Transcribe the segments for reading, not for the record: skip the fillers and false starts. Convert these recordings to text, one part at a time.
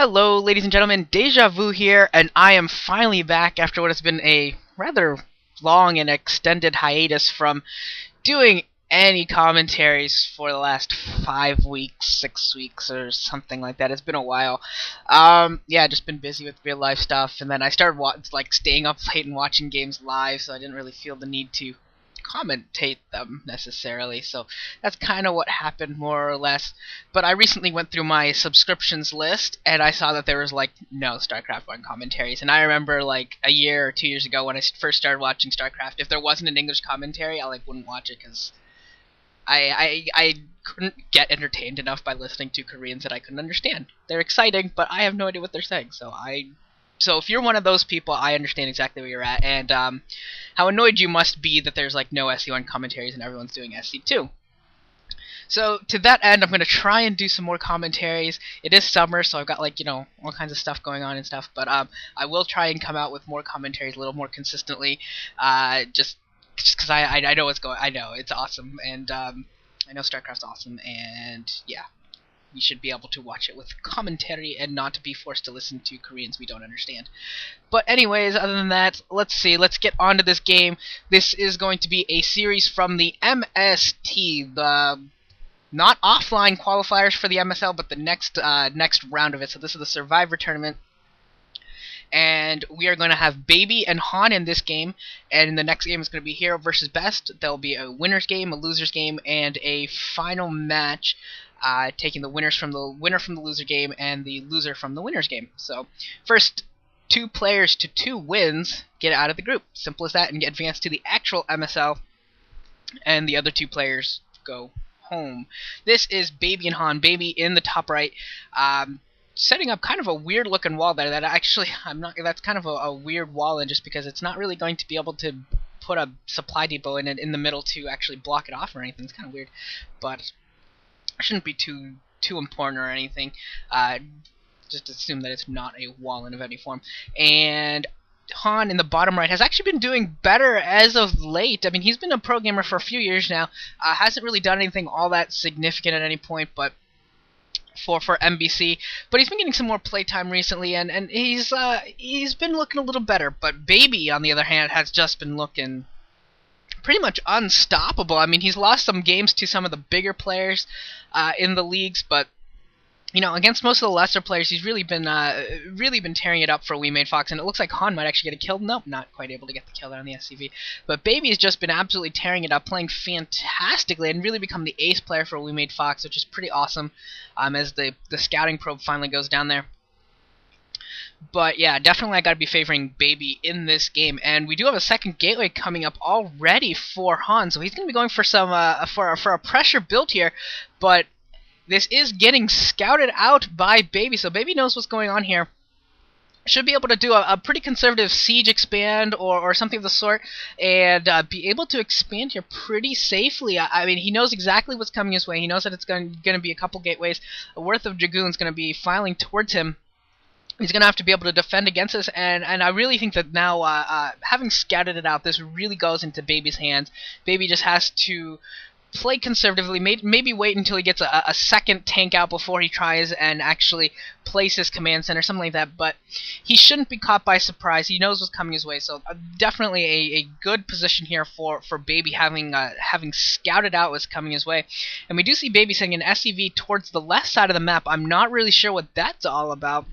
Hello, ladies and gentlemen, Deja Vu here, and I am finally back after what has been a rather long and extended hiatus from doing any commentaries for the last 5 weeks, 6 weeks, or something like that. It's been a while. Yeah, just been busy with real life stuff, and then I started staying up late and watching games live, so I didn't really feel the need to commentate them necessarily, so that's kind of what happened more or less. But I recently went through my subscriptions list and I saw that there was no StarCraft 1 commentaries, and I remember a year or 2 years ago when I first started watching StarCraft, if there wasn't an English commentary I wouldn't watch it because I couldn't get entertained enough by listening to Koreans that I couldn't understand. They're exciting, but I have no idea what they're saying, so if you're one of those people, I understand exactly where you're at, and how annoyed you must be that there's no SC1 commentaries and everyone's doing SC2. So to that end, I'm going to try and do some more commentaries. It is summer, so I've got all kinds of stuff going on and stuff, but I will try and come out with more commentaries a little more consistently, just because I know what's going. I know it's awesome, and I know StarCraft's awesome, and yeah. We should be able to watch it with commentary and not be forced to listen to Koreans we don't understand. But anyways, other than that, let's get on to this game. This is going to be a series from the MST, the not offline qualifiers for the MSL, but the next round of it. So this is the Survivor tournament. And we are going to have Baby and Han in this game, and the next game is going to be Hero versus Best. There'll be a winner's game, a loser's game, and a final match, taking the winner from the loser game and the loser from the winner's game. So first 2 players to 2 wins get out of the group. Simple as that, and get advanced to the actual MSL, and the other 2 players go home. This is Baby and Han. Baby in the top right, setting up kind of a weird looking wall there that actually that's kind of a weird wall, and just because it's not really going to be able to put a supply depot in the middle to actually block it off or anything. It's kind of weird, but shouldn't be too important or anything. Just assume that it's not a wall in any form. And Han in the bottom right has actually been doing better as of late. I mean, he's been a pro gamer for a few years now. Hasn't really done anything all that significant at any point, but for MBC, but he's been getting some more playtime recently, and he's been looking a little better. But Baby, on the other hand, has just been looking pretty much unstoppable. I mean, he's lost some games to some of the bigger players in the leagues, but against most of the lesser players, he's really been tearing it up for We Made Fox, and it looks like Han might actually get a kill. Nope, not quite able to get the kill there on the SCV. But Baby has just been absolutely tearing it up, playing fantastically, and really become the ace player for We Made Fox, which is pretty awesome, as the scouting probe finally goes down there. But yeah, definitely I gotta be favoring Baby in this game, and we do have a second gateway coming up already for Han, so he's gonna be going for some for a pressure build here, but this is getting scouted out by Baby, so Baby knows what's going on here. Should be able to do a pretty conservative siege expand or something of the sort, and be able to expand here pretty safely. I mean, he knows exactly what's coming his way. He knows that it's going to be a couple gateways worth of Dragoons going to be filing towards him. He's going to have to be able to defend against this, and I really think that now, having scouted it out, this really goes into Baby's hands. Baby just has to play conservatively, maybe wait until he gets a second tank out before he tries and actually place his command center, something like that, but he shouldn't be caught by surprise. He knows what's coming his way, so definitely a good position here for Baby, having scouted out what's coming his way. And we do see Baby sending an SCV towards the left side of the map. I'm not really sure what that's all about.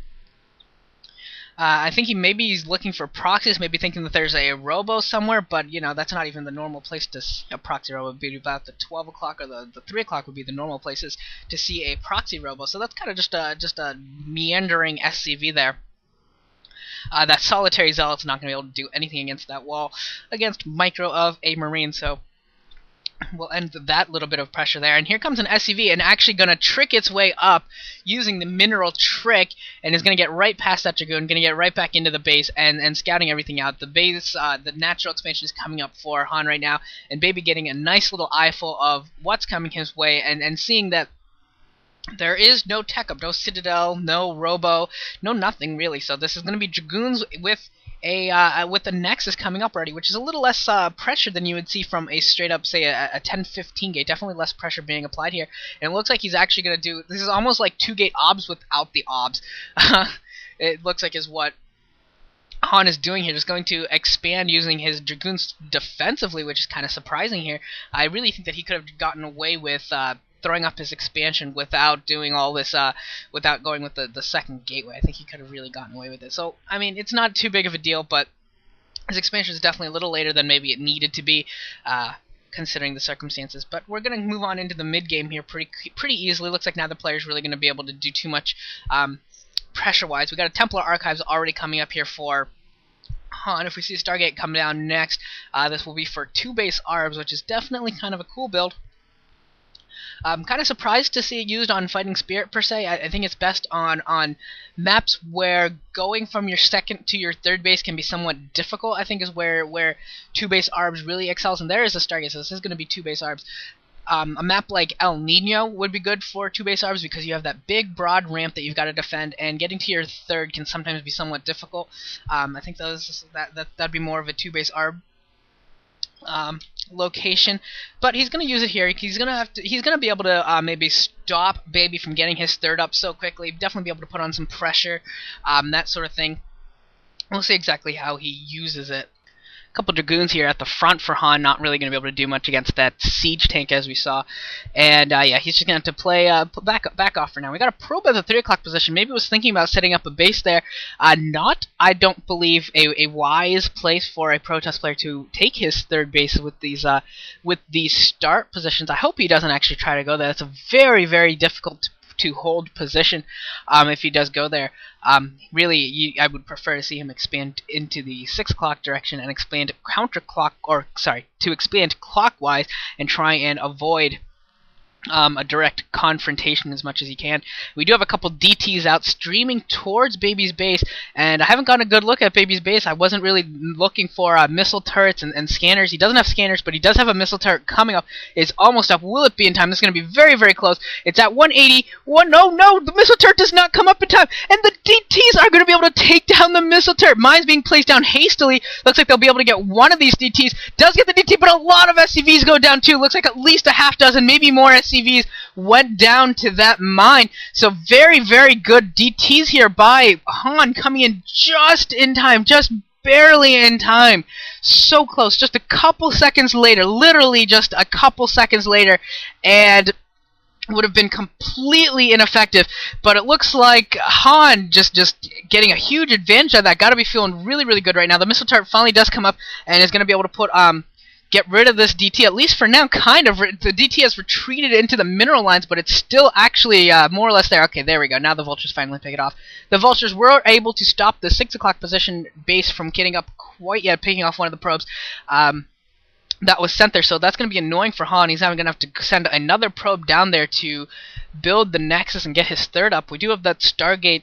I think he's looking for proxies, maybe thinking that there's a robo somewhere, but that's not even the normal place to see a proxy robo. Would be about the 12 o'clock or the 3 o'clock would be the normal places to see a proxy robo. So that's kind of just a meandering SCV there. That solitary zealot's not going to be able to do anything against that wall, against micro of a marine. So we'll end that little bit of pressure there. And here comes an SCV, and actually going to trick its way up using the mineral trick, and is going to get right past that Dragoon, going to get right back into the base and scouting everything out. The base, the natural expansion is coming up for Han right now, and Baby getting a nice little eyeful of what's coming his way, and seeing that there is no tech up, no Citadel, no Robo, no nothing really. So this is going to be Dragoons with with the Nexus coming up already, which is a little less pressure than you would see from a straight up, say, a 10-15 gate. Definitely less pressure being applied here. And it looks like he's actually going to do, this is almost like 2-gate obs without the obs. It looks like is what Han is doing here, just going to expand using his Dragoons defensively, which is kind of surprising here. I really think that he could have gotten away with throwing up his expansion without doing all this, without going with the second gateway. I think he could have really gotten away with it. So, I mean, it's not too big of a deal, but his expansion is definitely a little later than maybe it needed to be, considering the circumstances. But we're going to move on into the mid-game here pretty easily. Looks like now the player's really going to be able to do too much pressure-wise. We got a Templar Archives already coming up here for Han. If we see a Stargate come down next, this will be for 2 base arbs, which is definitely kind of a cool build. I'm kind of surprised to see it used on Fighting Spirit, per se. I think it's best on maps where going from your second to your third base can be somewhat difficult, I think is where 2 base arbs really excels. And there is a Stargate, so this is going to be 2 base arbs. A map like El Nino would be good for 2 base arbs because you have that big, broad ramp that you've got to defend, and getting to your third can sometimes be somewhat difficult. I think that'd be more of a 2 base arb location, but he's going to use it here. He's going to be able to maybe stop Baby from getting his third up so quickly. Definitely be able to put on some pressure, that sort of thing. We'll see exactly how he uses it. Couple Dragoons here at the front for Han, not really going to be able to do much against that siege tank as we saw, and yeah, he's just going to have to play back off for now. We got a probe at the 3 o'clock position. Maybe was thinking about setting up a base there. Not, I don't believe, a wise place for a Protest player to take his third base with these start positions. I hope he doesn't actually try to go there. It's a very, very difficult to hold position if he does go there. Really, I would prefer to see him expand into the 6 o'clock direction and expand to expand clockwise and try and avoid a direct confrontation as much as he can. We do have a couple DTs out streaming towards Baby's base, and I haven't gotten a good look at Baby's base. I wasn't really looking for missile turrets and scanners. He doesn't have scanners, but he does have a missile turret coming up. It's almost up. Will it be in time? This is going to be very, very close. It's at 180. No, the missile turret does not come up in time, and the DTs are going to be able to take down the missile turret. Mine's being placed down hastily. Looks like they'll be able to get one of these DTs. Does get the DT, but a lot of SCVs go down too. Looks like at least a half dozen, maybe more SCVs went down to that mine. So very, very good DTs here by Han, coming in just in time, just barely in time. So close, just a couple seconds later, literally just a couple seconds later, and would have been completely ineffective. But it looks like Han just getting a huge advantage of that. Got to be feeling really, really good right now. The missile turret finally does come up and is going to be able to put get rid of this DT, at least for now, kind of. The DT has retreated into the mineral lines, but it's still actually more or less there. Okay, there we go. Now the Vultures finally pick it off. The Vultures were able to stop the 6 o'clock position base from getting up quite yet, picking off one of the probes that was sent there. So that's going to be annoying for Han. He's now going to have to send another probe down there to build the Nexus and get his third up. We do have that Stargate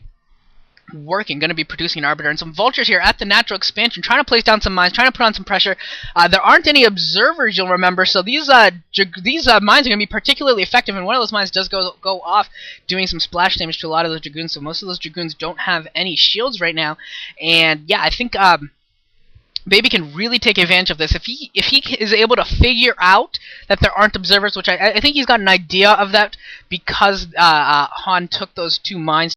working, going to be producing an Arbiter, and some Vultures here at the natural expansion, trying to place down some mines, trying to put on some pressure. There aren't any observers, you'll remember, so these mines are going to be particularly effective, and one of those mines does go off, doing some splash damage to a lot of those Dragoons, so most of those Dragoons don't have any shields right now, and yeah, I think Baby can really take advantage of this. If he is able to figure out that there aren't observers, which I think he's got an idea of that, because Han took those 2 mines